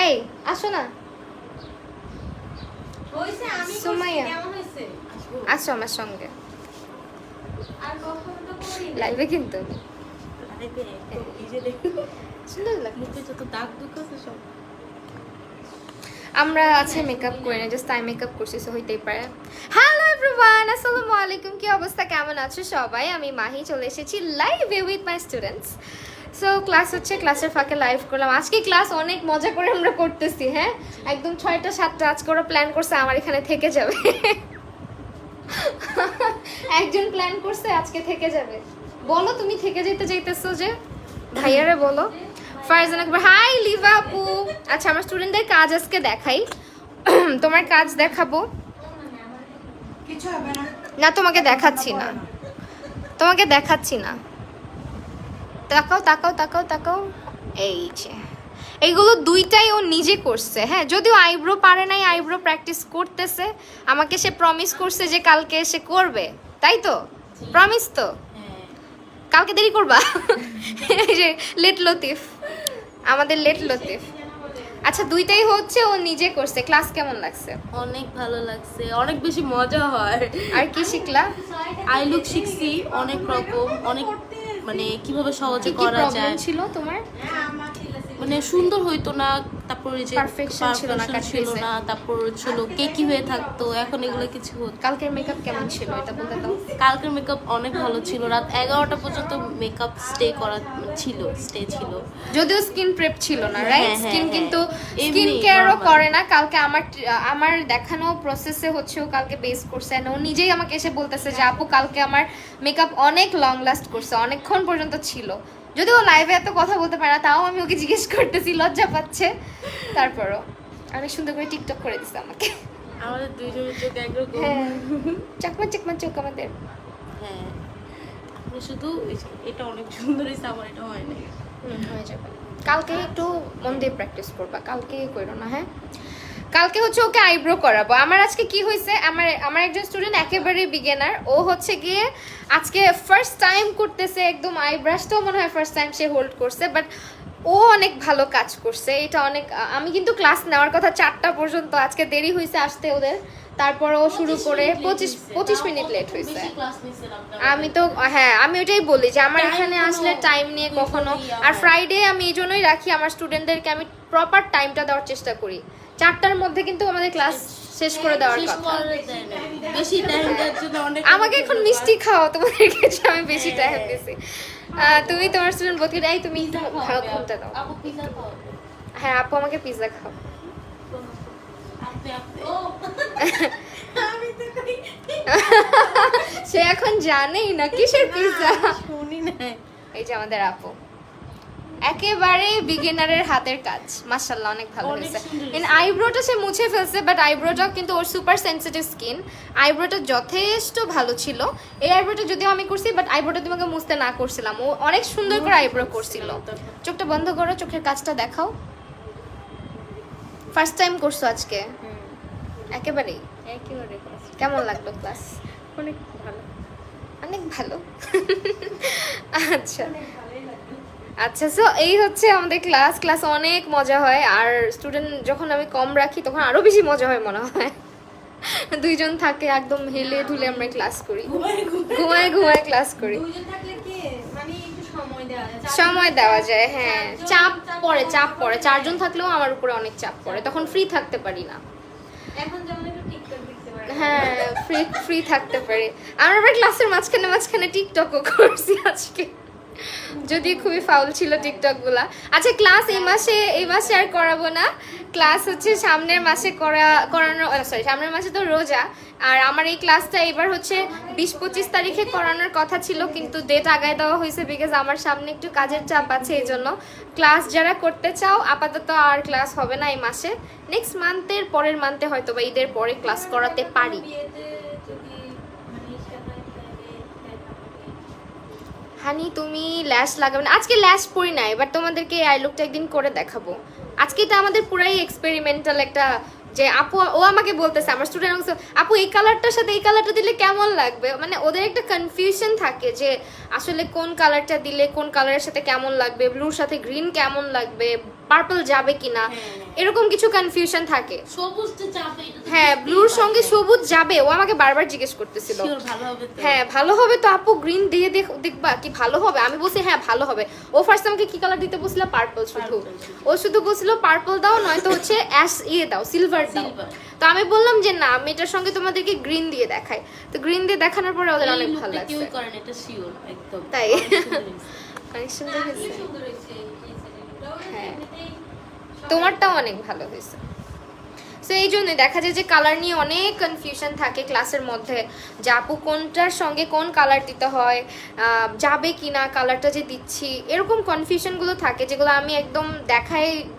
এই আসো না সুমাইয়া, আসো আমার সঙ্গে লাইভে, কিন্তু সুন্দর লাগে। আমরা আছে মেকআপ করে না, জাস্ট আই মেকআপ করছি, সো হইতেই পারে। হ্যালো এভরিওয়ান, আসসালামু আলাইকুম। কি অবস্থা, কেমন আছো সবাই? আমি মাহি চলে এসেছি লাইভে with my students. So class হচ্ছে, ক্লাসের ফাঁকে লাইভ করলাম। আজকে ক্লাস অনেক মজা করে আমরা করতেছি, হ্যাঁ একদম 6টা 7টা আজকে ওরা প্ল্যান করছে আমার এখানে থেকে যাবে। একজন প্ল্যান করছে আজকে থেকে যাবে। বলো তুমি থেকে যেতে চাইতেছো যে, ভাইয়ারে বলো। ফারজান আকবর, হাই লিভা আপু। আচ্ছা আমার স্টুডেন্টদের কাজ আজকে দেখাই। তোমার কাজ দেখাবো না, তোমাকে দেখাচ্ছি না, তোমাকে দেখাচ্ছি না। তাকাও তাকাও তাকাও তাকাও, এই যে এইগুলো দুইটাই ও নিজে করছে। হ্যাঁ যদিও আইব্রো পারে নাই, আইব্রো প্র্যাকটিস করতেছে। আমাকে সে প্রমিস করছে যে কালকে এসে করবে, তাই তো? প্রমিস তো? কালকে দেরি করবা? এই যে লেট লতিফ, আমাদের লেট লতিফ। আচ্ছা দুইটাই হচ্ছে ও নিজে করছে। ক্লাস কেমন লাগছে? অনেক ভালো লাগছে, অনেক বেশি মজা হয়। আর কি শিখলা? আই লুক শিখছি অনেক রকম, অনেক মানে কিভাবে সহজে করা যায়। ছিল তোমার মানে সুন্দর হইতো না, তারপর যে পারফেকশন ছিল না, তারপর ছিল কে কি হয়ে থাকতো, এখন এগুলো কিছু হতো। কালকের মেকআপ কেমন ছিল এটা বলতে দাও। কালকের মেকআপ অনেক ভালো ছিল, রাত 11টা পর্যন্ত মেকআপ স্টে ছিল। যদিও স্কিন প্রেপ ছিল না, রাইট? স্কিন হ্যাঁ, কিন্তু এমনি স্কিন কেয়ারও normal। করে না। কালকে আমার দেখানো প্রসেসে হচ্ছে ও কালকে বেস করছে, ও নিজেই আমাকে এসে বলতেছে যে আপু কালকে আমার মেকআপ অনেক লং লাস্ট করছে, অনেকক্ষণ পর্যন্ত ছিল। যদিও ও লাইভে এত কথা বলতে পারে না, তাও আমি ওকে জিজ্ঞেস করতেছি, লজ্জা পাচ্ছে। তারপরও অনেক সুন্দর করে টিকটক করে দিচ্ছে আমাকে। আমাদের দুইজনের চোখ একরকম। হ্যাঁ চাকমা চাকমা চোখ আমাদের। হ্যাঁ শুধু এটা অনেক সুন্দর হয়েছে, আমার এটা হয় না। হয়ে যাবে। কালকে একটু মন দিয়ে প্র্যাকটিস করবা, কালকে করো না। হ্যাঁ কালকে হচ্ছে ওকে আইব্রো করাবো। আমার আজকে কি হয়েছে, আমার একজন স্টুডেন্ট একেবারে বিগিনার, ও হচ্ছে গিয়ে আজকে ফার্স্ট টাইম করতেছে একদম। আইব্রাশটাও মনে হয় ফার্স্ট টাইম সে হোল্ড করছে, বাট ও অনেক ভালো কাজ করছে। এটা অনেক, আমি কিন্তু ক্লাস নেওয়ার কথা 4টা পর্যন্ত, আজকে দেরি হয়েছে আসতে ওদের। তারপর ও শুরু করে 25 মিনিট লেট হয়েছে। আমি তো হ্যাঁ আমি ওইটাই বলি যে আমার এখানে আসলে টাইম নিয়ে কখনো, আর ফ্রাইডে আমি এই জন্যই রাখি আমার স্টুডেন্টদেরকে, আমি প্রপার টাইমটা দেওয়ার চেষ্টা করি। 4টার মধ্যে কিন্তু আমাদের ক্লাস শেষ করে দেওয়ার কথা। বেশি টাইম দেওয়ার জন্য অনেক আমাকে এখন মিষ্টি খাও, তোমাদেরকে আমি বেশি টাইম দিছি। তুমি তোমার স্টুডেন্ট বলতে এই তুমি ভালো ঘুমতে দাও। হ্যাঁ আপু আমাকে পিৎজা খাও। সে এখন জানেই না কিসের পিৎজা। শুনি না। এই যে আমাদের আপু একেবারে বিগিনারের হাতের কাজ, মাশাআল্লাহ অনেক ভালো হয়েছে। এন্ড আইব্রোটা সে মুছে ফেলছে, বাট আইব্রোটা কিন্তু ওর সুপার সেনসিটিভ স্কিন, আইব্রোটা যথেষ্ট ভালো ছিল। এই আইব্রোটা যদিও আমি করছি, বাট আইব্রোটা তোমাকে মুছতে না করছিলাম, ও অনেক সুন্দর করে আইব্রো করছিল। চোখটা বন্ধ করো, চোখের কাজটা দেখাও। ফার্স্ট টাইম করছো আজকে? একেবারেই কেমন লাগলো ক্লাস? অনেক ভালো, অনেক ভালো। আচ্ছা আচ্ছা, সো এই হচ্ছে আমাদের ক্লাস অনেক মজা হয়। আর স্টুডেন্ট যখন আমি কম রাখি তখন আরো বেশি মজা হয় মনে হয়। দুইজন থাকে একদম হেলে ধুলে আমরা ক্লাস করি, ঘুমায় ক্লাস করি। সময় দেওয়া যায়, হ্যাঁ চাপ পড়ে 4জন থাকলেও আমার উপরে অনেক চাপ পড়ে, তখন ফ্রি থাকতে পারি না। হ্যাঁ ফ্রি থাকতে পারি। আমরা আবার ক্লাসের মাঝখানে টিকটকও করছি আজকে, যদি খুবই ফাউল ছিল টিকটক গুলা। আচ্ছা ক্লাস এই মাসে আর করাবো না, ক্লাস হচ্ছে সামনের মাসে করানো, সরি সামনের মাসে তো রোজা। আর আমার এই ক্লাসটা এবার হচ্ছে 20-25 তারিখে করানোর কথা ছিল, কিন্তু ডেট আগায় দেওয়া হয়েছে বিকজ আমার সামনে একটু কাজের চাপ আছে। এই জন্য ক্লাস যারা করতে চাও আপাতত আর ক্লাস হবে না এই মাসে। নেক্সট মান্থের পরের মান্থে হয়তো বা ঈদের পরে ক্লাস করাতে পারি। হানি তুমি ল্যাশ লাগাবে না? আজকে ল্যাশ পরি নাই, বাট তোমাদেরকে আই লুকটা একদিন করে দেখাবো। আজকে তো আমাদের পুরাই এক্সপেরিমেন্টাল একটা যে আপু ও আমাকে বলতেছে আমার স্টুডেন্ট আমাকে আপু এই কালারটার সাথে এই কালারটা দিলে কেমন লাগবে, মানে ওদের একটা কনফিউশন থাকে যে আসলে কোন কালারটা দিলে কোন কালারের সাথে কেমন লাগবে, ব্লুর সাথে গ্রিন কেমন লাগবে, পার্পল যাবে কিনা, এরকম কিছু কনফিউশন থাকে। সবুজটা যাবে, হ্যাঁ ব্লুর সঙ্গে সবুজ যাবে, ও আমাকে বারবার জিজ্ঞেস করতেছিল। ভালো হবে তো? হ্যাঁ ভালো হবে তো আপু, গ্রিন দিয়ে দেখবা কি ভালো হবে। আমি বলছি হ্যাঁ ভালো হবে। ও ফার্স্ট আমাকে কি কালার দিতে বলছিল, পার্পল শুধু। ও শুধু বলছিল পার্পল দাও, নয়তো হচ্ছে অ্যাশ দাও, সিলভার দাও। তো আমি বললাম যে না আমি এটার সঙ্গে তোমাদেরকে গ্রিন দিয়ে দেখাই। তো গ্রিন দিয়ে দেখানোর পরে ওদের অনেক ভালো লাগছে। কেউ করেন এটা শিওর একদম। তাই অনেক সুন্দর হয়েছে। হ্যাঁ তোমারটাও অনেক ভালো হয়েছে। সো এই জন্যই দেখা যায় যে কালার নিয়ে অনেক কনফিউশন থাকে ক্লাসের মধ্যে, যে আপু কোনটার সঙ্গে কোন কালার দিতে হয়, যাবে কি না কালারটা যে দিচ্ছি, এরকম কনফিউশনগুলো থাকে যেগুলো আমি একদম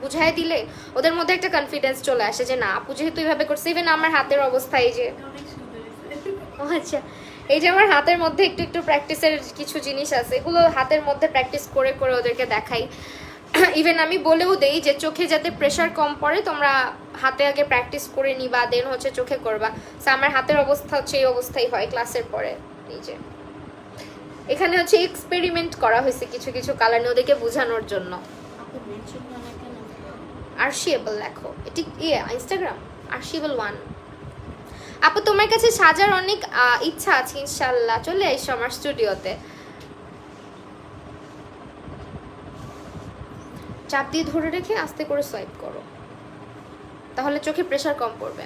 বুঝাই দিলে ওদের মধ্যে একটা কনফিডেন্স চলে আসে যে না আপু যেহেতু এইভাবে করছে। ইভেন আমার হাতের অবস্থা এই যে আচ্ছা এই যে আমার হাতের মধ্যে একটু একটু প্র্যাকটিসের কিছু জিনিস আছে, এগুলো হাতের মধ্যে প্র্যাকটিস করে করে ওদেরকে দেখাই। ইভেন আমি বলেও দেই যে চোখে যাতে প্রেশার কম পড়ে তোমরা হাতে আগে প্র্যাকটিস করে নিবা, দেন হচ্ছে চোখে করবা। সো আমার হাতের অবস্থা হচ্ছে এই অবস্থাই হয় ক্লাসের পরে। এই যে এখানে হচ্ছে এক্সপেরিমেন্ট করা হয়েছে কিছু কিছু কালার নিয়ে ওদেরকে বোঝানোর জন্য। আরশিয়েবল লেখো, এটি ইনস্টাগ্রাম আরশিয়েবল 1। আপু তোমার কাছে সাজার অনেক ইচ্ছা আছে, ইনশাল্লাহ চলে এসো আমার স্টুডিওতে। চাপ দিয়ে ধরে রেখে আস্তে করে সোয়াইপ করো, তাহলে চোখে প্রেসার কম পড়বে।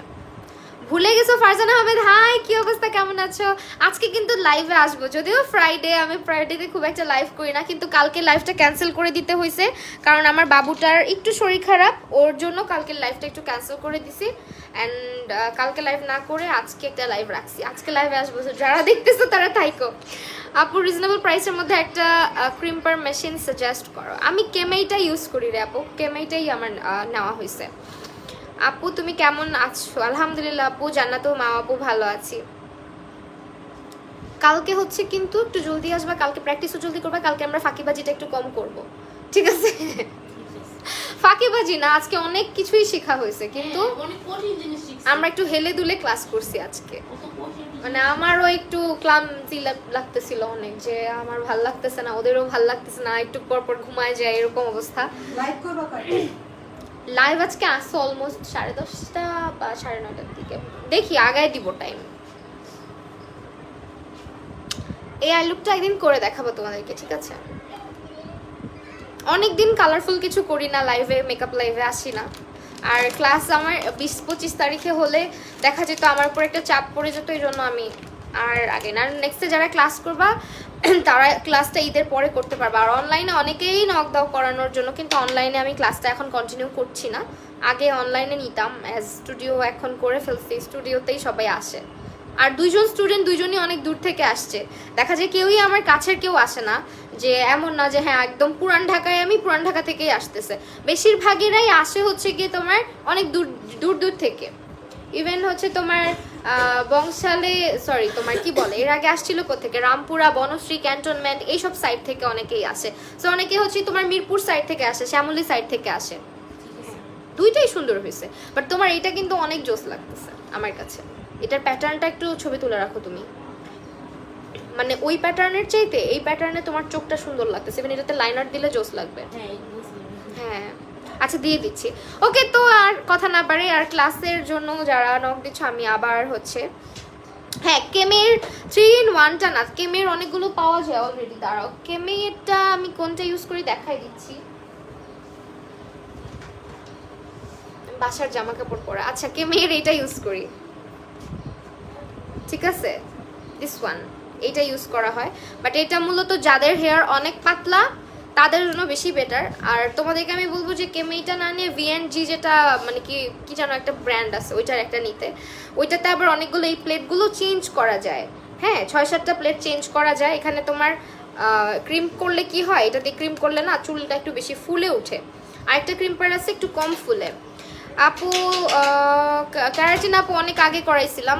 ভুলে গেছো ফারজানা আহমেদ, হাই কি অবস্থা, কেমন আছো? আজকে কিন্তু লাইভে আসবো, যদিও ফ্রাইডে, আমি ফ্রাইডেতে খুব একটা লাইভ করি না, কিন্তু কালকে লাইভটা ক্যান্সেল করে দিতে হয়েছে কারণ আমার বাবুটার একটু শরীর খারাপ, ওর জন্য কালকে লাইভটা একটু ক্যান্সেল করে দিছি। অ্যান্ড কালকে লাইভ না করে আজকে একটা লাইভ রাখছি, আজকে লাইভে আসবো। যারা দেখতেছো তারা থাইকো। আপু রিজনেবল প্রাইসের মধ্যে একটা ক্রিম্পার মেশিন সাজেস্ট করো। আমি কেমেইটা ইউজ করি রে আপু, কেমেইটাই আমার নেওয়া হয়েছে। আপু তুমি কেমন আছো? আলহামদুলিল্লাহ আপু, জান্নাত মা আপু ভালো আছি। কালকে হচ্ছে কিন্তু একটু জলদি আসবা, কালকে প্র্যাকটিসও জলদি করবা, কালকে আমরা ফাঁকিবাজিটা একটু কম করব, ঠিক আছে? ফাঁকিবাজি না, আজকে অনেক কিছুই শেখা হয়েছে, কিন্তু আমরা একটু হেলে দুলে ক্লাস করছি আজকে। মানে আমারও একটু ক্লান্তি লাগতেছিল অনেক, যে আমার ভাল লাগতেছে না, ওদেরও ভাল লাগতেছে না, একটু পর পর ঘুমায় যায় এরকম অবস্থা। লাইভ আজকে আসছে অলমোস্ট 10:30 বা 9:30 দিকে, দেখি আগায় দিব টাইম। এই আই লুকটা একদিন করে দেখাবো তোমাদেরকে, ঠিক আছে? অনেকদিন কালারফুল কিছু করি না লাইভে, মেকআপ লাইভে আসি না। আর ক্লাস আমার 20-25 তারিখে হলে দেখা যেত আমার উপর একটা চাপ পড়ে যেত, এই জন্য আমি আর আগে না। নেক্সটে যারা ক্লাস করবা তারা ক্লাসটা ঈদের পরে করতে পারবা। আর অনলাইনে অনেকেই নক দাও করানোর জন্য, কিন্তু অনলাইনে আমি ক্লাসটা এখন কন্টিনিউ করছি না। আগে অনলাইনে নিতাম, অ্যাজ স্টুডিও এখন করে ফেলছি, স্টুডিওতেই সবাই আসে। আর দুইজন স্টুডেন্ট দুইজনই অনেক দূর থেকে আসছে, দেখা যায় কেউই আমার কাছের কেউ আসে না, যে এমন না যে হ্যাঁ একদম পুরান ঢাকায়, আমি পুরান ঢাকা থেকেই আসতেছে। বেশিরভাগেরাই আসে হচ্ছে গিয়ে তোমার অনেক দূর দূর দূর থেকে। ইভেন হচ্ছে তোমার বংশালে, সরি তোমার কি বলে, এর আগে আসছিল কোথেকে, রামপুরা, বনশ্রী, ক্যান্টনমেন্ট, এইসব সাইড থেকে অনেকেই আসে। সো অনেকে হচ্ছে তোমার মিরপুর সাইড থেকে আসে, শ্যামলী সাইড থেকে আসে। দুইটাই সুন্দর হয়েছে, বাট তোমার এটা কিন্তু অনেক জোস লাগতেছে আমার কাছে। এটার প্যাটার্নটা একটু ছবি তুলে রাখো তুমি, মানে ওই প্যাটার্নের চাইতে এই প্যাটার্নে তোমার চোখটা সুন্দর লাগতেছে। ইভেন এটাতে লাইনার দিলে জোস লাগবে। হ্যাঁ আচ্ছা দিয়ে দিচ্ছি। ওকে, তো আর কথা না পারে, আর ক্লাসের জন্য যারা নক দিচ্ছ আমি আবার হচ্ছে, হ্যাঁ কেমের 3-in-1টা না, কেমের অনেকগুলো পাওয়া যায় অলরেডি। দাঁড়াও, কেমেরটা আমি কোনটা ইউজ করি দেখাই দিচ্ছি। বাসার জামা কাপড় পরা, আচ্ছা কেমের এটা ইউজ করি, ঠিক আছে? দিস ওয়ান, এটা ইউজ করা হয়। বাট এটা মূলত যাদের হেয়ার অনেক পাতলা তাদের জন্য বেশি বেটার। আর তোমাদেরকে আমি বলবো যে কেমেইটা না নিয়ে VNG, যেটা মানে কি যেন একটা ব্র্যান্ড আছে, ওইটার একটা নিতে। ওইটাতে আবার অনেকগুলো এই প্লেটগুলো চেঞ্জ করা যায়। হ্যাঁ 6-7টা প্লেট চেঞ্জ করা যায়। এখানে তোমার ক্রিম করলে কি হয়, এটা দিয়ে ক্রিম করলে না চুলটা একটু বেশি ফুলে ওঠে। আরেকটা ক্রিম্পার আছে একটু কম ফুলে। আপু ক্যারাটিন আপু অনেক আগে করাইছিলাম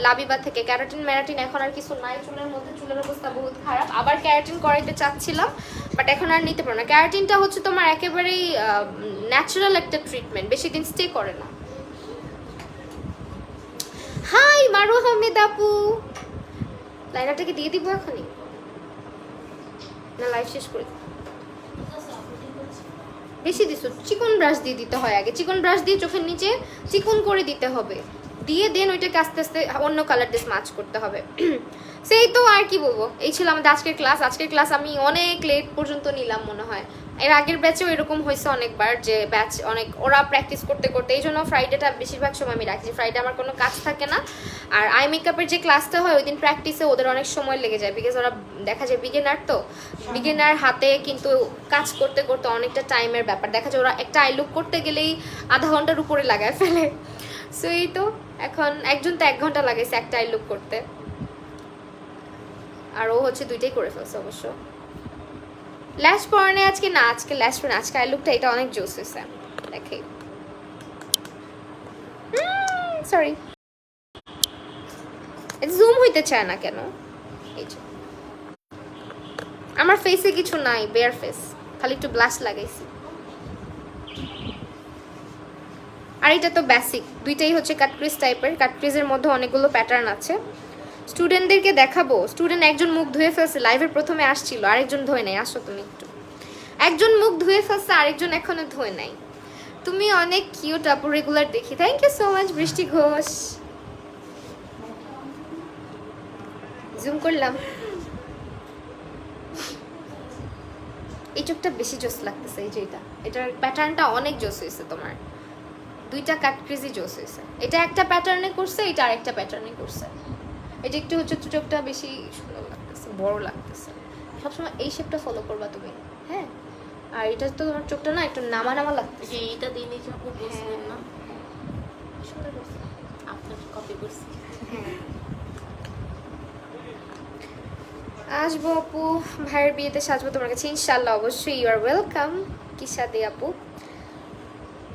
লাবিবা থেকে, ক্যারাটিন ম্যারাটিন এখন আর কিছু নাই চুলের মধ্যে, চুলের অবস্থা বহুত খারাপ। আবার ক্যারাটিন করাইতে চাচ্ছিলাম, বাট এখন আর নিতে পারো না। ক্যারাটিনটা হচ্ছে তোমার একেবারেই ন্যাচারাল একটা ট্রিটমেন্ট, বেশি দিন স্টে করে না। মারু হামিদ আপু, লাইনারটাকে দিয়ে দিব এখনই না লাইভ শেষ করে দিব? বেশি দিছো, চিকন ব্রাশ দিয়ে দিতে হয় আগে, চিকন ব্রাশ দিয়ে চোখের নিচে চিকন করে দিতে হবে, দিয়ে দেন ওইটাকে আস্তে আস্তে অন্য কালার দিয়ে স্মাচ করতে হবে। সেই তো, আর কি বলবো, এই ছিল আমাদের আজকের ক্লাস। আজকের ক্লাস আমি অনেক লেট পর্যন্ত নিলাম মনে হয়। এর আগের ব্যাচেও এরকম হয়েছে অনেকবার, যে ব্যাচ অনেক ওরা প্র্যাকটিস করতে করতে, এই জন্য ফ্রাইডেটা বেশিরভাগ সময় আমি রাখছি। ফ্রাইডে আমার কোনো কাজ থাকে না। আর আই মেকআপের যে ক্লাসটা হয় ওই দিন প্র্যাকটিসে ওদের অনেক সময় লেগে যায়, বিকজ ওরা দেখা যায় বিগিনার, তো বিগিনার হাতে কিন্তু কাজ করতে করতে অনেকটা টাইমের ব্যাপার। দেখা যায় ওরা একটা আই লুক করতে গেলেই আধা ঘন্টার উপরে লাগায় ফেলে। সো এই তো, এখন একজন তো 1 ঘন্টা লাগাইছে একটা আই লুক করতে, আর ও হচ্ছে 2টাই করে ফেলছে অবশ্য। ল্যাশ পরনে আজকে না, আজকে ল্যাশ পরনে, আজকে আই লুকটা এটা অনেক জোস হয়েছে। দেখে সরি, জুম হইতে চায় না কেন? এই যে আমার ফেসে কিছু নাই, বেয়ার ফেস, খালি একটু ব্লাশ লাগাইছি। আর এটা তো বেসিক, দুইটাই হচ্ছে কাট ক্রিজ টাইপের। কাট ক্রিজের মধ্যে অনেকগুলো প্যাটার্ন আছে। স্টুডেন্টদেরকে দেখাবো। স্টুডেন্ট একজন মুখ ধুয়ে ফেলছে, লাইভের প্রথমে আসছিল, আরেকজন ধোয় নাই। আসো তুমি একটু। একজন মুখ ধুয়ে ফেলছে, আরেকজন এখনো ধোয় নাই। তুমি অনেক কিউট আপু, রেগুলার দেখি। থ্যাংক ইউ সো মাচ বৃষ্টি ঘোষ। জুম করলাম। এই চোখটা বেশি জোস লাগতেছে, এই যে এটার প্যাটার্নটা অনেক জোস হয়েছে তোমার। 2টা কাট ক্রিজই জোস হয়েছে। এটা একটা প্যাটার্নে করছে, এটা আরেকটা প্যাটার্নে করছে। এটা একটু হচ্ছে চোখটা বেশি সুন্দর লাগতেছে, বড় লাগতেছে। সবসময় এই শেপটা ফলো করবা তুমি, হ্যাঁ। আর এটা তো তোমার চোখটা না একটু নামা নামা লাগতেছে। যে এইটা দিয়ে নিয়ে যাবো বলছিলেন না, সুন্দর করছে। আপনার কপি করছি। হ্যাঁ, আসবো আপু, ভাইয়ের বিয়েতে সাজবো তোমার কাছে ইনশাল্লাহ, অবশ্যই। ইউ আর ওয়েলকাম কিসাদি আপু।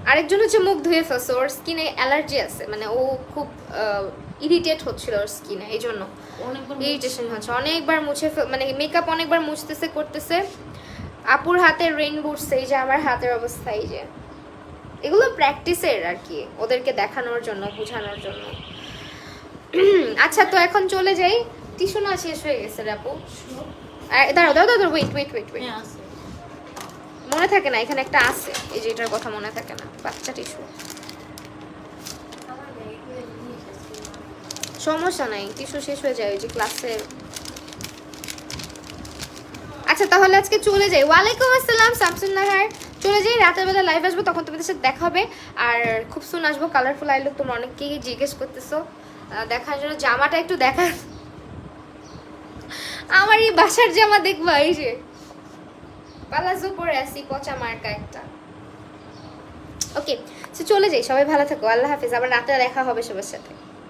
আরেকজন হচ্ছে মুখ ধুয়ে ফেলছে, ওর স্কিনে অ্যালার্জি আছে, মানে ও খুব ইরিটেট হচ্ছিল ওর স্কিনে, এই জন্য ইরিটেশন হচ্ছে। অনেকবার মুছে মানে মেকআপ অনেকবার মুছতেছে করতেছে। আপুর হাতে রেইন বুটস, এই যে আমার হাতের অবস্থা, এই যে এগুলো প্র্যাকটিসের আর কি, ওদেরকে দেখানোর জন্য, বোঝানোর জন্য। আচ্ছা, তো এখন চলে যাই। টিস্যু না শেষ হয়ে গেছে রে আপু। দাঁড়াও দাঁড়াও দাঁড়াও, ওয়েট ওয়েট ওয়েট ওয়েট, মনে থাকে না এখানে একটা আছে, এই যে এটার কথা মনে থাকে না, বাচ্চা টিস্যু। সমস্যা নাই, টিস্যু শেষ হয়ে যায় ওই যে ক্লাসে। আচ্ছা তাহলে আজকে চলে যাই। ওয়ালাইকুম আসসালাম শামসুন নাহার। চলে যাই, রাতের বেলা লাইভ আসবো, তখন তোমাদের সাথে দেখা হবে। আর খুব সুন আসবো কালারফুল আই লুক, তোমরা অনেকেই জিজ্ঞেস করতেছো দেখার জন্য। জামাটা একটু দেখা, আমার এই বাসার জামা দেখবা, এই যে পালাজো পরে আসি, পচা মার্কা একটা। ওকে, চলে যাই, সবাই ভালো থাকো, আল্লাহ হাফিজ। আবার রাতে দেখা হবে সবার সাথে।